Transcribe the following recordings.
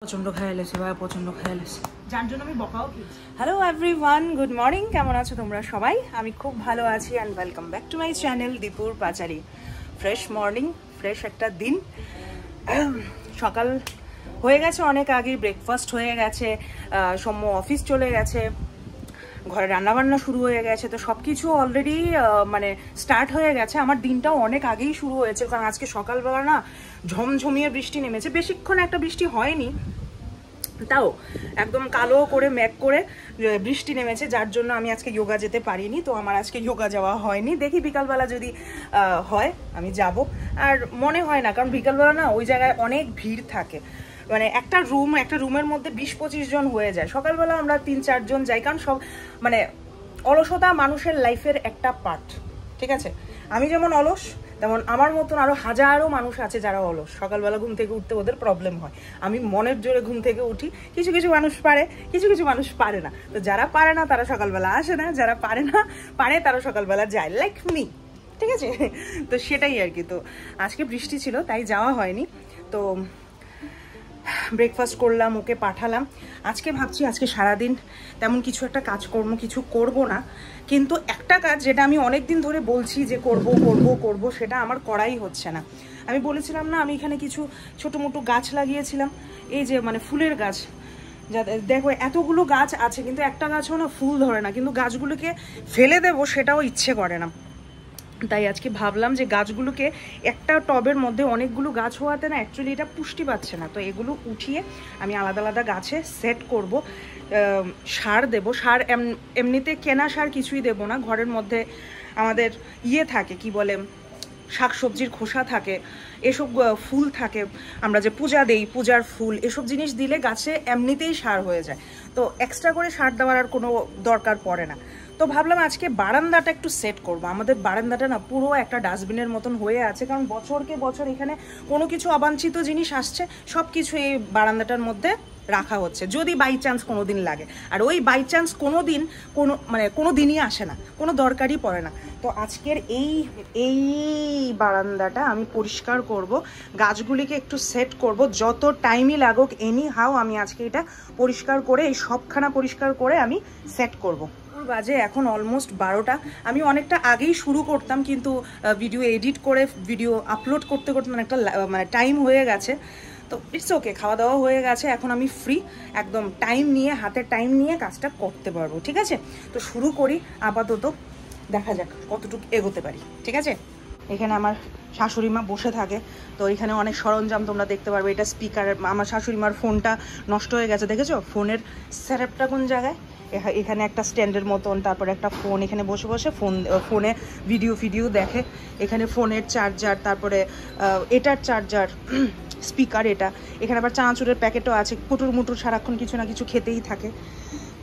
প্রচন্ড খেয়ালেছে ভাই, প্রচন্ড খেয়ালেছে, যার জন্য আমি বকাও খেয়েছি। Hello everyone, good morning. কেমন আছো তোমরা সবাই? আমি খুব ভালো আছি and welcome back to my channel দীপুর পাঁচালী। ফ্রেশ মর্নিং, ফ্রেশ একটা দিন। সকাল হয়ে গেছে অনেক আগেই, ব্রেকফাস্ট হয়ে গেছে, সৌম্য অফিস চলে গেছে, ঘরে রান্নাবান্না শুরু হয়ে গেছে, তো সব কিছু অলরেডি মানে স্টার্ট হয়ে গেছে। আমার দিনটাও অনেক আগেই শুরু হয়েছে, কারণ আজকে সকালবেলা না ঝমঝমিয়ে বৃষ্টি নেমেছে। বেশিক্ষণ একটা বৃষ্টি হয়নি, তাও একদম কালো করে মেঘ করে বৃষ্টি নেমেছে, যার জন্য আমি আজকে যোগা যেতে পারিনি। তো আমার আজকে যোগা যাওয়া হয়নি, দেখি বিকালবেলা যদি হয় আমি যাব। আর মনে হয় না, কারণ বিকালবেলা না ওই জায়গায় অনেক ভিড় থাকে, মানে একটা রুমের মধ্যে 20-25 জন হয়ে যায়। সকালবেলা আমরা 3-4 জন যাই, কারণ সব মানে অলসতা মানুষের লাইফের একটা পার্ট, ঠিক আছে? আমি যেমন অলস, তেমন আমার মতন আরো হাজারো মানুষ আছে যারা অলস। সকালবেলা ঘুম থেকে উঠতে ওদের প্রবলেম হয়। আমি মনের জোরে ঘুম থেকে উঠি। কিছু কিছু মানুষ পারে, কিছু কিছু মানুষ পারে না। তো যারা পারে না তারা সকালবেলা আসে না, যারা পারে তারা সকালবেলা যায়, লাইক মি, ঠিক আছে? তো সেটাই আর কি। তো আজকে বৃষ্টি ছিল তাই যাওয়া হয়নি। তো ব্রেকফাস্ট করলাম, ওকে পাঠালাম। আজকে ভাবছি আজকে সারাদিন তেমন কিছু একটা কাজকর্ম কিছু করব না, কিন্তু একটা কাজ যেটা আমি অনেক দিন ধরে বলছি যে করব সেটা আমার করাই হচ্ছে না। আমি বলেছিলাম না আমি এখানে কিছু ছোটো মোটো গাছ লাগিয়েছিলাম, এই যে মানে ফুলের গাছ। দেখো এতগুলো গাছ আছে, কিন্তু একটা গাছও না ফুল ধরে না, কিন্তু গাছগুলোকে ফেলে দেবো সেটাও ইচ্ছে করে না। তাই আজকে ভাবলাম যে গাছগুলোকে একটা টবের মধ্যে অনেকগুলো গাছ হওয়াতে না অ্যাকচুয়ালি এটা পুষ্টি পাচ্ছে না, তো এগুলো উঠিয়ে আমি আলাদা আলাদা গাছে সেট করব। সার দেব, সার এমনিতে কেনা সার কিছুই দেব না। ঘরের মধ্যে আমাদের থাকে কি বলে, শাকসবজির খোসা থাকে, এসব ফুল থাকে, আমরা যে পূজা দেই পূজার ফুল, এসব জিনিস দিলে গাছে এমনিতেই সার হয়ে যায়। তো এক্সট্রা করে সার দেওয়ার আর কোনো দরকার পড়ে না। তো ভাবলাম আজকে বারান্দাটা একটু সেট করব। আমাদের বারান্দাটা না পুরো একটা ডাস্টবিনের মতন হয়ে আছে, কারণ বছরকে বছর এখানে কোনো কিছু অবাঞ্ছিত জিনিস আসছে, সব কিছু এই বারান্দাটার মধ্যে রাখা হচ্ছে, যদি বাই চান্স কোনো দিন লাগে। আর ওই বাই চান্স কোনো দিনই আসে না, কোনো দরকারই পড়ে না। তো আজকের এই বারান্দাটা আমি পরিষ্কার করব, গাছগুলিকে একটু সেট করব, যত টাইমই লাগুক এনি হাউ আমি আজকে এটা পরিষ্কার করে, এই সবখানা পরিষ্কার করে আমি সেট করব। বাজে এখন অলমোস্ট 12টা। আমি অনেকটা আগেই শুরু করতাম, কিন্তু ভিডিও এডিট করে ভিডিও আপলোড করতে করতে অনেকটা মানে টাইম হয়ে গেছে। তো ইটস ওকে, খাওয়া দাওয়া হয়ে গেছে, এখন আমি ফ্রি, একদম হাতে টাইম নিয়ে কাজটা করতে পারবো, ঠিক আছে? তো শুরু করি আপাতত, দেখা যাক কতটুকু এগোতে পারি, ঠিক আছে? এখানে আমার শাশুড়ি মা বসে থাকে, তো এখানে অনেক সরঞ্জাম তোমরা দেখতে পারবে। এটা স্পিকার, আমার শাশুড়ি মার ফোনটা নষ্ট হয়ে গেছে, দেখেছো? ফোনের স্যারেপটা কোন জায়গায়? এখানে একটা স্ট্যান্ডের মতন, তারপরে একটা ফোন, এখানে বসে বসে ফোনে ভিডিও দেখে। এখানে ফোনের চার্জার, তারপরে এটার চার্জার, স্পিকার এটা। এখানে আবার চানাচুরের প্যাকেটও আছে, কুটুর সারাক্ষণ কিছু না কিছু খেতেই থাকে।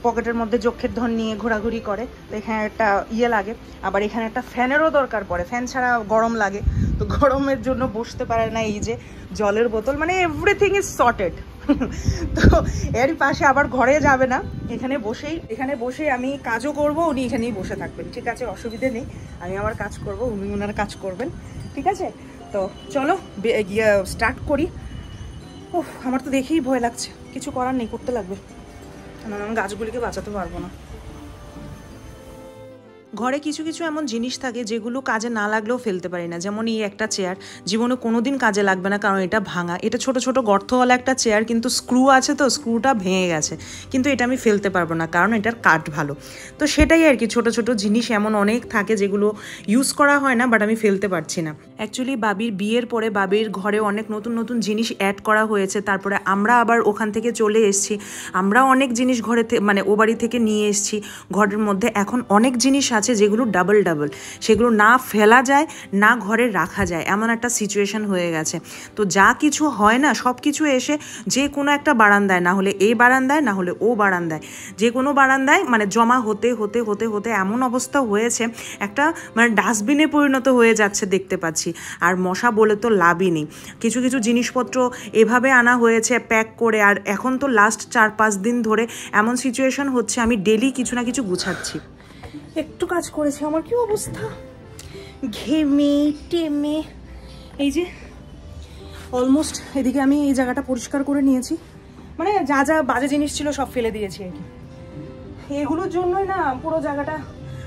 পকেটের মধ্যে যক্ষের ধন নিয়ে ঘোরাঘুরি করে। তো এখানে একটা লাগে, আবার এখানে একটা ফ্যানেরও দরকার পড়ে, ফ্যান ছাড়া গরম লাগে, তো গরমের জন্য বসতে পারে না। এই যে জলের বোতল, মানে এভরিথিং ইজ সর্টেড। তো এর পাশে আবার ঘরে যাবে না, এখানে বসেই আমি কাজও করব, উনি এখানেই বসে থাকবেন, ঠিক আছে? অসুবিধে নেই, আমি আমার কাজ করব, উনি ওনার কাজ করবেন, ঠিক আছে? তো চলো স্টার্ট করি। আমার তো দেখেই ভয় লাগছে, কিছু করার নেই, করতে লাগবে, আমি গাছগুলিকে বাঁচাতে পারবো না। ঘরে কিছু কিছু এমন জিনিস থাকে যেগুলো কাজে না লাগলেও ফেলতে পারি না, যেমন এই একটা চেয়ার জীবনে কোনোদিন কাজে লাগবে না, কারণ এটা ভাঙা। এটা ছোট ছোট গর্তওয়ালা একটা চেয়ার, কিন্তু স্ক্রু আছে, তো স্ক্রুটা ভেঙে গেছে, কিন্তু এটা আমি ফেলতে পারবো না কারণ এটার কাঠ ভালো। তো সেটাই আর কি, ছোট ছোট জিনিস এমন অনেক থাকে যেগুলো ইউজ করা হয় না, বাট আমি ফেলতে পারছি না। অ্যাকচুয়ালি বাবির বিয়ের পরে বাবির ঘরে অনেক নতুন নতুন জিনিস অ্যাড করা হয়েছে, তারপরে আমরা আবার ওখান থেকে চলে এসেছি, আমরা অনেক জিনিস ঘরে মানে ও বাড়ি থেকে নিয়ে এসেছি। ঘরের মধ্যে এখন অনেক জিনিস আছে যেগুলো ডাবল, সেগুলো না ফেলা যায় না ঘরে রাখা যায়, এমন একটা সিচুয়েশন হয়ে গেছে। তো যা কিছু হয় না, সব কিছু এসে যে কোনো একটা বারান্দায়, না হলে এই বারান্দায়, না হলে ও বারান্দায়, যে কোনো বারান্দায় মানে জমা হতে হতে হতে হতে এমন অবস্থা হয়েছে, একটা মানে ডাস্টবিনে পরিণত হয়ে যাচ্ছে দেখতে পাচ্ছি। আর মশা বলে তো লাভই নেই। কিছু কিছু জিনিসপত্র এভাবে আনা হয়েছে প্যাক করে, আর এখন তো লাস্ট 4-5 দিন ধরে এমন সিচুয়েশন হচ্ছে, আমি ডেলি কিছু না কিছু গুছাচ্ছি। একটু কাজ করেছি, আমার কি অবস্থা, ঘেমে টেমে। এই যে অলমোস্ট এদিকে আমি এই জায়গাটা পরিষ্কার করে নিয়েছি, মানে যা যা বাজে জিনিস ছিল সব ফেলে দিয়েছি আর কি। এগুলোর জন্যই না পুরো জায়গাটা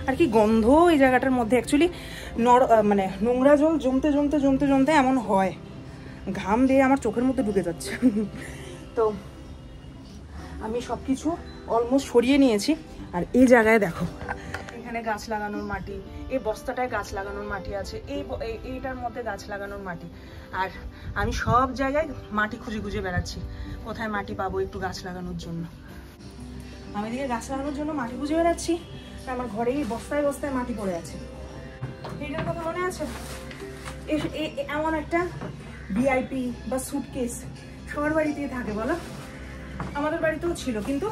আর কি গন্ধ। এই জায়গাটার মধ্যে অ্যাকচুয়ালি মানে নোংরা জল জমতে জমতে জমতে জমতে এমন হয়, ঘাম দিয়ে আমার চোখের মধ্যে ঢুকে যাচ্ছে। তো আমি সব কিছু অলমোস্ট সরিয়ে নিয়েছি। আর এই জায়গায় দেখো, এখানে গাছ লাগানোর মাটি, এই বস্তাটায় গাছ লাগানোর মাটি আছে, এইটার মধ্যে গাছ লাগানোর মাটি। আর আমি সব জায়গায় মাটি খুঁজে খুঁজে বেড়াচ্ছি, কোথায় মাটি পাবো একটু গাছ লাগানোর জন্য। আমি এদিকে গাছ লাগানোর জন্য মাটি খুঁজে বেড়াচ্ছি, আমার ঘরে এই বস্তায় বস্তায় মাটি পড়ে আছে। এইটার কথা মনে আছে, এমন একটা ভিআইপি বা সুটকেস সবার বাড়িতেই থাকে বলো, আমাদের বাড়িতেও ছিল, কিন্তু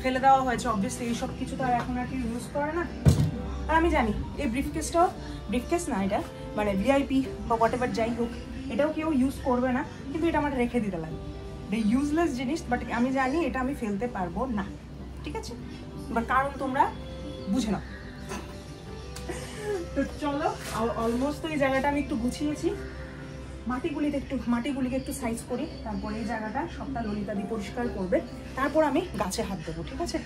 ফেলে দেওয়া হয়েছে অবভিয়াসলি। এইসব কিছু তো আর এখন আর কি ইউজ করে না। আর আমি জানি এই ব্রিফকেসটাও, ব্রিফকেস না এটা, মানে ভিআইপি বা হোয়াট এভার যাই হোক, এটাও কেউ ইউজ করবে না, কিন্তু এটা আমার রেখে দিতে লাগে। এটা ইউজলেস জিনিস, বাট আমি জানি এটা আমি ফেলতে পারবো না, ঠিক আছে? বাট কারণ তোমরা বুঝে নাও। তো চলো, অলমোস্ট তো এই জায়গাটা আমি একটু গুছিয়েছি। মাটিগুলিকে একটু সাইজ করি, তারপরে এই জায়গাটা সবটা ললিতা দিয়ে পরিষ্কার করবে, তারপর আমি গাছে হাত দেবো, ঠিক আছে?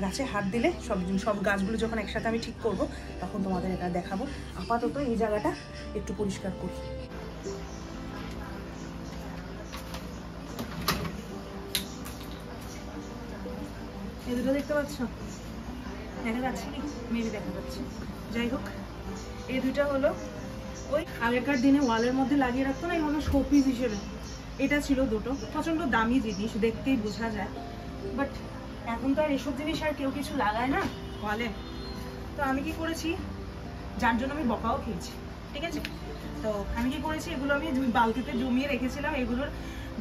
গাছে হাত দিলে সব গাছগুলো যখন একসাথে আমি ঠিক করব, তখন তোমাদের এটা দেখাবো। আপাতত এই জায়গাটা একটু পরিষ্কার করি। এই দুটো দেখতে পাচ্ছ? দেখা যাচ্ছে কি? মেবি দেখা যাচ্ছে। যাই হোক, এই দুইটা হলো ওই আগেকার দিনে ওয়ালের মধ্যে লাগিয়ে রাখতো না, এগুলো শোপিস হিসেবে। এটা ছিল দুটো, প্রচন্ড দামি জিনিস, দেখতেই বোঝা যায়, বাট এখন তো আর এসব জিনিস আর কেউ কিছু লাগায় না ওয়ালে। তো আমি কি করেছি, যার জন্য আমি বকাও খেয়েছি, ঠিক আছে? তো আমি কি করেছি, এগুলো আমি বালতিতে জমিয়ে রেখেছিলাম, এগুলোর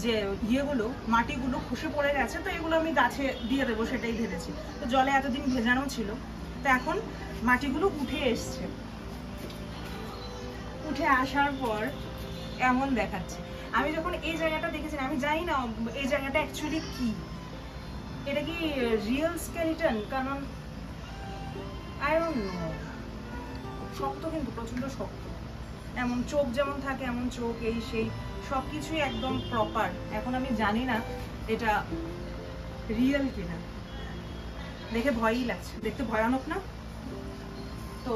যে ইয়েগুলো, মাটিগুলো খসে পড়ে গেছে, তো এগুলো আমি গাছে দিয়ে দেবো সেটাই ভেবেছি। তো জলে এতদিন ভেজানো ছিল, তো এখন মাটিগুলো উঠে এসছে। উঠে আসার পর এমন দেখাচ্ছে। আমি যখন এই জায়গাটা দেখেছিলাম, আমি জানি না এই জায়গাটা অ্যাকচুয়ালি কি, এটা কি রিয়েল স্কেলিটন, কারণ আই ডোন্ট নো, শক্ত, কিন্তু প্রচন্ড শক্ত। এমন চোখ যেমন থাকে এমন চোখ, এই সেই সব কিছুই একদম প্রপার। এখন আমি জানি না এটা রিয়েল কিনা, দেখে ভয়ই লাগছে, দেখতে ভয়ানক না? তো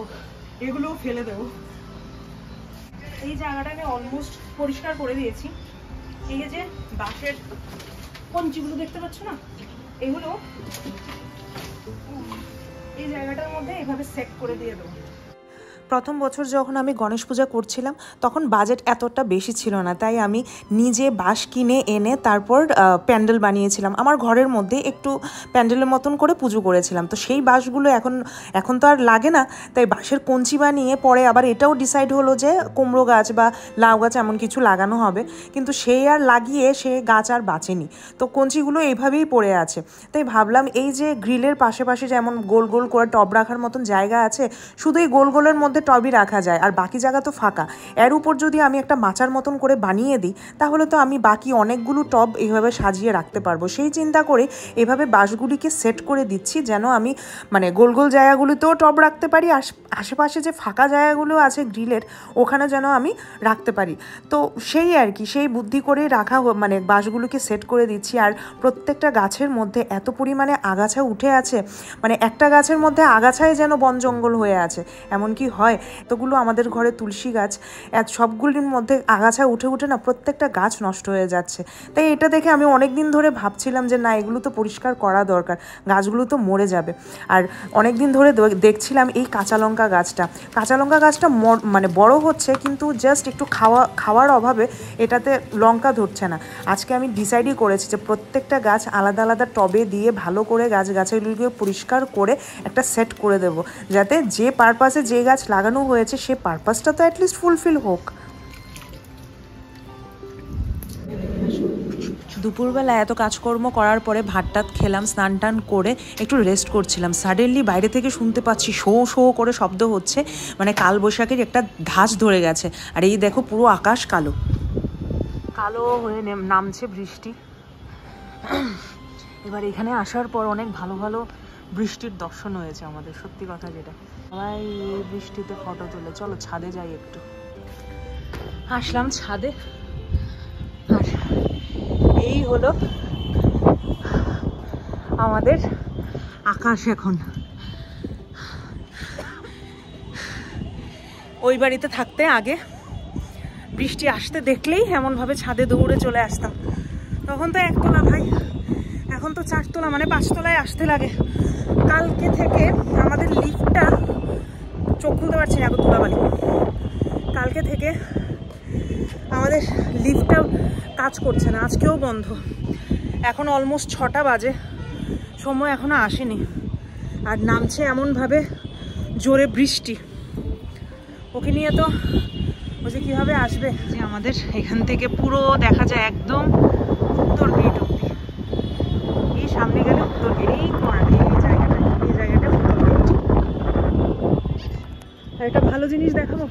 এগুলোও ফেলে দেবো। এই জায়গাটা আমি অলমোস্ট পরিষ্কার করে দিয়েছি। এই যে বাঁশের কঞ্চিগুলো দেখতে পাচ্ছ না, এগুলো এই জায়গাটার মধ্যে এভাবে সেট করে দিয়ে দেবো। প্রথম বছর যখন আমি গণেশ পূজা করছিলাম, তখন বাজেট এতটা বেশি ছিল না, তাই আমি নিজে বাঁশ কিনে এনে তারপর প্যান্ডেল বানিয়েছিলাম। আমার ঘরের মধ্যে একটু প্যান্ডেলের মতন করে পুজো করেছিলাম। তো সেই বাঁশগুলো এখন তো আর লাগে না, তাই বাঁশের কঞ্চি বানিয়ে পরে আবার এটাও ডিসাইড হলো যে কুমড়ো গাছ বা লাউ গাছ এমন কিছু লাগানো হবে, কিন্তু সেই আর লাগিয়ে সে গাছ আর বাঁচেনি। তো কঞ্চিগুলো এইভাবেই পড়ে আছে। তাই ভাবলাম এই যে গ্রিলের পাশে যেমন গোল গোল করে টব রাখার মতন জায়গা আছে, শুধু এই গোল গোলের মধ্যে টবই রাখা যায়, আর বাকি জায়গা তো ফাঁকা। এর উপর যদি আমি একটা মাচার মতন করে বানিয়ে দিই, তাহলে তো আমি বাকি অনেকগুলো টব এইভাবে সাজিয়ে রাখতে পারবো। সেই চিন্তা করে এভাবে বাঁশগুলিকে সেট করে দিচ্ছি, যেন আমি মানে গোল গোল জায়গাগুলিতেও টব রাখতে পারি, আশেপাশে যে ফাঁকা জায়গাগুলো আছে গ্রিলের, ওখানে যেন আমি রাখতে পারি। তো সেই আর কি, সেই বুদ্ধি করে রাখা, মানে বাঁশগুলোকে সেট করে দিচ্ছি। আর প্রত্যেকটা গাছের মধ্যে এত পরিমাণে আগাছা উঠে আছে, মানে একটা গাছের মধ্যে আগাছায় যেন বন জঙ্গল হয়ে আছে, এমন কি হয়? এতগুলো আমাদের ঘরে তুলসী গাছ, সবগুলির মধ্যে আগাছা উঠে উঠে না প্রত্যেকটা গাছ নষ্ট হয়ে যাচ্ছে। তাই এটা দেখে আমি অনেক দিন ধরে ভাবছিলাম যে না, এগুলো তো পরিষ্কার করা দরকার, গাছগুলো তো মরে যাবে। আর অনেক দিন ধরে দেখছিলাম এই কাঁচা লঙ্কা গাছটা মানে বড় হচ্ছে, কিন্তু জাস্ট একটু খাওয়ার অভাবে এটাতে লঙ্কা ধরছে না। আজকে আমি ডিসাইডই করেছি যে প্রত্যেকটা গাছ আলাদা আলাদা টবে দিয়ে ভালো করে গাছগুলিকে পরিষ্কার করে একটা সেট করে দেব, যাতে যে পারপাসে যে গাছ লাগানো হয়েছে সে পারপাসটা তো অ্যাটলিস্ট ফুলফিল হোক। দুপুরবেলা এত কাজকর্ম করার পরে ভাত টাত খেলাম, স্নান টান করে একটু রেস্ট করছিলাম। সাডেনলি বাইরে থেকে শুনতে পাচ্ছি শো শো করে শব্দ হচ্ছে, মানে কালবৈশাখীর একটা ধাঁচ ধরে গেছে। আর এই দেখো পুরো আকাশ কালো কালো হয়ে নামছে বৃষ্টি। এবার এখানে আসার পর অনেক ভালো ভালো বৃষ্টির দর্শন হয়েছে আমাদের, সত্যি কথা যেটা। সবাই এই বৃষ্টিতে ফটো তোলে। চলো ছাদে যাই একটু। আসলাম ছাদে, আর এই হলো আমাদের আকাশ। এখন ওই বাড়িতে থাকতে আগে বৃষ্টি আসতে দেখলেই এমনভাবে ছাদে দৌড়ে চলে আসতাম। তখন তো 1 তলা ভাই, এখন তো 4 তলা, মানে 5 তলায় আসতে লাগে। কালকে থেকে আমাদের লিফটটা, চোখ খুলতে পারছি না এত ধুলাবালি, কালকে থেকে আমাদের লিফটটা কাজ করছে না, আজকেও বন্ধ। এখন অলমোস্ট 6টা বাজে, সময় এখনো আসেনি, আর নামছে এমনভাবে জোরে বৃষ্টি। ওকে নিয়ে তো ও যে কীভাবে আসবে। যে আমাদের এখান থেকে পুরো দেখা যায় একদম উত্তর গেট অব্দি। এই সামনে গেলে উত্তর গেট, এই কর্নার, এই জায়গাটা উত্তর গেট। আর একটা ভালো জিনিস দেখাবো,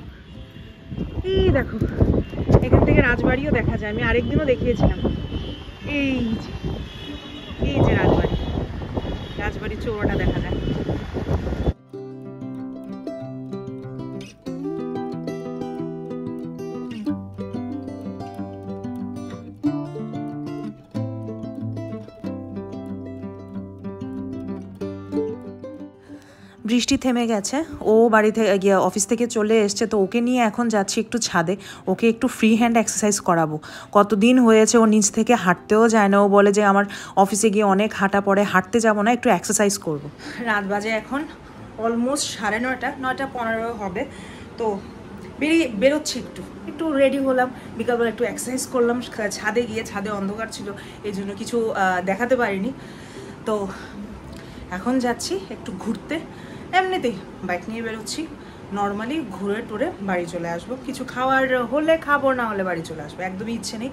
এই দেখো এখান থেকে রাজবাড়িও দেখা যায়। আমি আরেকদিনও দেখিয়েছিলাম। এই যে রাজবাড়ি চৌড়াটা দেখা যায়। বৃষ্টি থেমে গেছে, ও বাড়ি থেকে গিয়ে অফিস থেকে চলে এসছে, তো ওকে নিয়ে এখন যাচ্ছি একটু ছাদে। ওকে একটু ফ্রি হ্যান্ড এক্সারসাইজ করাবো। কতদিন হয়েছে ও নিচ থেকে হাঁটতেও যায় না। ও বলে যে আমার অফিসে গিয়ে অনেক হাঁটা পড়ে, হাঁটতে যাবো না, একটু এক্সারসাইজ করবো। রাত বাজে এখন অলমোস্ট 9:30, 9:15 হবে। তো বেরোচ্ছি, একটু রেডি হলাম। বিকালবেলা একটু এক্সারসাইজ করলাম ছাদে গিয়ে। ছাদে অন্ধকার ছিল, এই জন্য কিছু দেখাতে পারিনি। তো এখন যাচ্ছি একটু ঘুরতে। এমনিতেই বাইক নিয়ে বেরোচ্ছি, নর্মালি ঘুরে টুরে বাড়ি চলে আসবো। কিছু খাওয়ার হলে খাবো, না হলে বাড়ি চলে আসবো। একদমই ইচ্ছে নেই।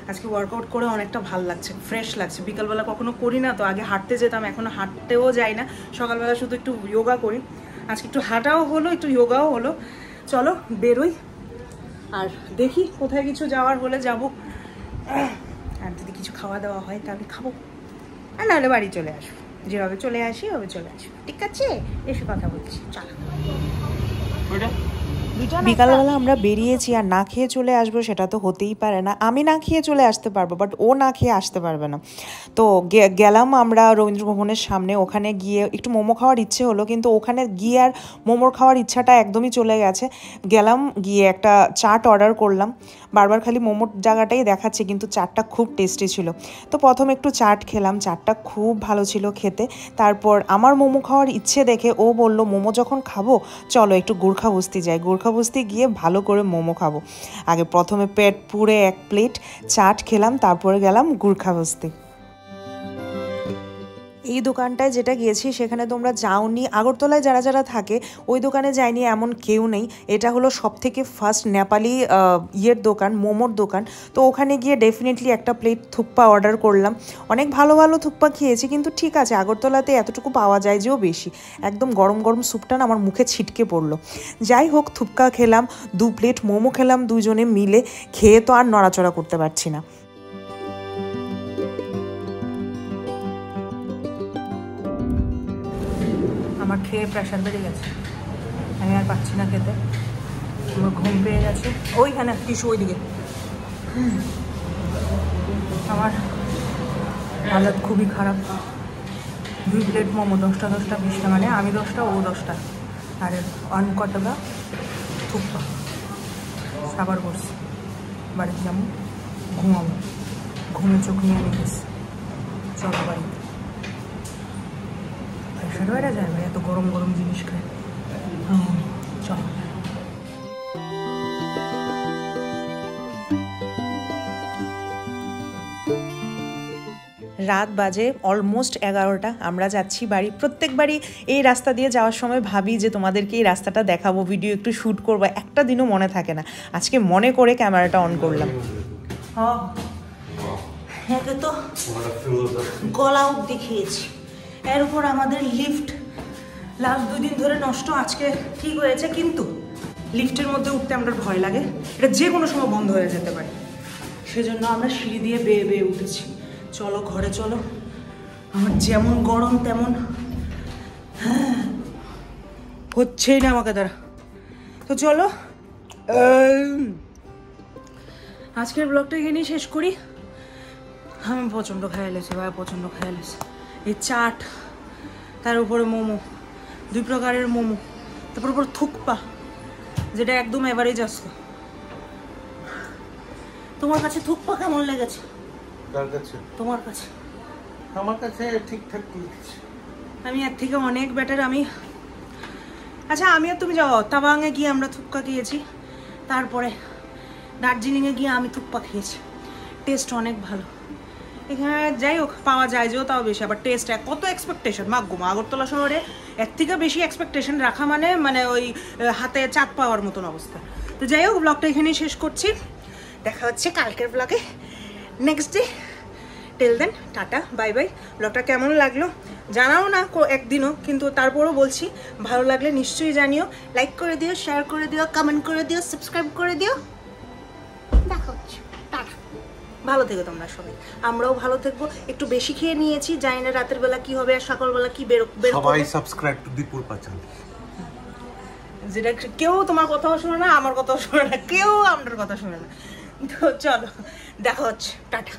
আজকে ওয়ার্কআউট করে অনেকটা ভালো লাগছে, ফ্রেশ লাগছে। বিকালবেলা কখনো করি না তো, আগে হাঁটতে যেতাম, এখনো হাঁটতেও যাই না। সকালবেলা শুধু একটু যোগা করি। আজকে একটু হাঁটাও হলো, একটু যোগাও হলো। চলো বেরোই, আর দেখি কোথায় কিছু যাওয়ার হলে যাবো। আর যদি কিছু খাওয়া দাওয়া হয় তাহলে খাবো, আর নাহলে বাড়ি চলে আসবো। যেভাবে চলে আসি ওভাবে চলে আসবো, ঠিক আছে? এসে কথা বলছি, চলো। বিকালবেলা আমরা বেরিয়েছি, আর না খেয়ে চলে আসবো সেটা তো হতেই পারে না। আমি না খেয়ে চলে আসতে পারবো, বাট ও না খেয়ে আসতে পারবে না। তো গেলাম আমরা রবীন্দ্র ভবনের সামনে। ওখানে গিয়ে একটু মোমো খাওয়ার ইচ্ছে হলো, কিন্তু ওখানে গিয়ে আর মোমোর খাওয়ার ইচ্ছাটা একদমই চলে গেছে। গেলাম, গিয়ে একটা চাট অর্ডার করলাম। বারবার খালি মোমোর জায়গাটাই দেখাচ্ছে, কিন্তু চাটটা খুব টেস্টি ছিল। তো প্রথম একটু চাট খেলাম, চাটটা খুব ভালো ছিল খেতে। তারপর আমার মোমো খাওয়ার ইচ্ছে দেখে ও বলল, মোমো যখন খাবো চলো একটু গোর্খা বস্তি যাই। গোর্খা বস্তি গিয়ে ভালো করে মোমো খাবো। আগে প্রথমে পেট পুরে 1 প্লেট চাট খেলাম, তারপরে গেলাম গোর্খা বস্তি। এই দোকানটায় যেটা গিয়েছি সেখানে তোমরা যাওনি, আগরতলায় যারা যারা থাকে ওই দোকানে যায়নি এমন কেউ নেই। এটা হলো সবথেকে ফার্স্ট নেপালি দোকান, মোমোর দোকান। তো ওখানে গিয়ে ডেফিনেটলি একটা প্লেট থুপ্পা অর্ডার করলাম। অনেক ভালো ভালো থুপ্পা খেয়েছি, কিন্তু ঠিক আছে, আগরতলাতে এতটুকু পাওয়া যায় যেও বেশি। একদম গরম গরম স্যুপটা না আমার মুখে ছিটকে পড়লো। যাই হোক, থুপ্পা খেলাম, 2 প্লেট মোমো খেলাম দুজনে মিলে। খেয়ে তো আর নড়াচড়া করতে পারছি না। আমার খেয়ে প্রেশার বেড়ে গেছে, আমি আর পাচ্ছি না খেতে। আমার ঘুম পেয়ে গেছে। ওইখানে টিস্যু ওইদিকে। আমার হালত খুবই খারাপ। 2 প্লেট মোমো, 10টা 20টা, মানে আমি 10টা ও 10টা, আর 1 কটকা থুপ্পা। সাবার করছি, বাড়িতে যাবো, ঘুমাবো, ঘুমে চোখ নিয়ে রেখেছি। চলো বাড়িতে। প্রেশার বেড়ে যায় ভাই এত গরম গরম জিনিস খায়। চলো। রাত বাজে অলমোস্ট 11টা, আমরা যাচ্ছি বাড়ি। প্রত্যেকবারই এই রাস্তা দিয়ে যাওয়ার সময় ভাবি যে তোমাদেরকে এই রাস্তাটা দেখাবো, ভিডিও একটু শ্যুট করবো, একটা দিনও মনে থাকে না। আজকে মনে করে ক্যামেরাটা অন করলাম। একে তো গলা অব্দি খেয়েছি, এর উপর আমাদের লিফট লাস্ট 2 দিন ধরে নষ্ট। আজকে ঠিক হয়েছে, কিন্তু লিফটের মধ্যে উঠতে আমার ভয় লাগে, এটা যে কোনো সময় বন্ধ হয়ে যেতে পারে। সেজন্য আমরা সিঁড়ি দিয়ে বেয়ে বেয়ে উঠেছি। চলো ঘরে চলো, আমার যেমন গরম তেমন হচ্ছেই না আমাকে দ্বারা। তো চলো আজকের ব্লগটা এখানেই শেষ করি। আমি প্রচণ্ড খেয়াল এসে ভাই, প্রচণ্ড খেয়াল এসে। এই চাট, তার উপরে মোমো, 2 প্রকারের মোমো, তারপর উপর থুকপা, যেটা একদম এভারেজ আসলো। তোমার কাছে থুকপা কেমন লেগেছে? তোমার কাছে? আমার কাছে ঠিকঠাক লেগেছে। আমি এর থেকে অনেক বেটার। আচ্ছা আমি আর তুমি যাও, তাওয়াংয়ে গিয়ে আমরা থুকপা খেয়েছি, তারপরে দার্জিলিংয়ে গিয়ে আমি থুকপা খেয়েছি, টেস্ট অনেক ভালো। এখানে যাই হোক পাওয়া যায় যেও তাও বেশি, আবার টেস্ট কত এক্সপেকটেশন, মাগুমা আগরতলা শহরে এর থেকে বেশি এক্সপেকটেশন রাখা মানে ওই হাতে চাঁদ পাওয়ার মতন অবস্থা। তো যাই হোক ব্লগটা এখানেই শেষ করছি, দেখা হচ্ছে কালকের ব্লগে next day. Till then tata bye bye. ব্লগটা কেমন লাগলো জানাও না একদিনও, কিন্তু তারপরও বলছি ভালো লাগলে নিশ্চয়ই জানিও, লাইক করে দিও, শেয়ার করে দিও, কমেন্ট করে দিও, সাবস্ক্রাইব করে দিও। দেখা হচ্ছে, টাটা। ভালো থেকো তোমরা সবাই, আমরাও ভালো থাকবো। একটু বেশি খেয়ে নিয়েছি, জানি না রাতের বেলা কি হবে আর সকালবেলা কি বের সবাই সাবস্ক্রাইব টু দীপুর পাচাল। যেটা কেউ তোমার কথাও শোনে না, আমার কথাও শোনে না, কেউ আমার কথা শোনে না। তো চলো দেখা হচ্ছে, টাটা।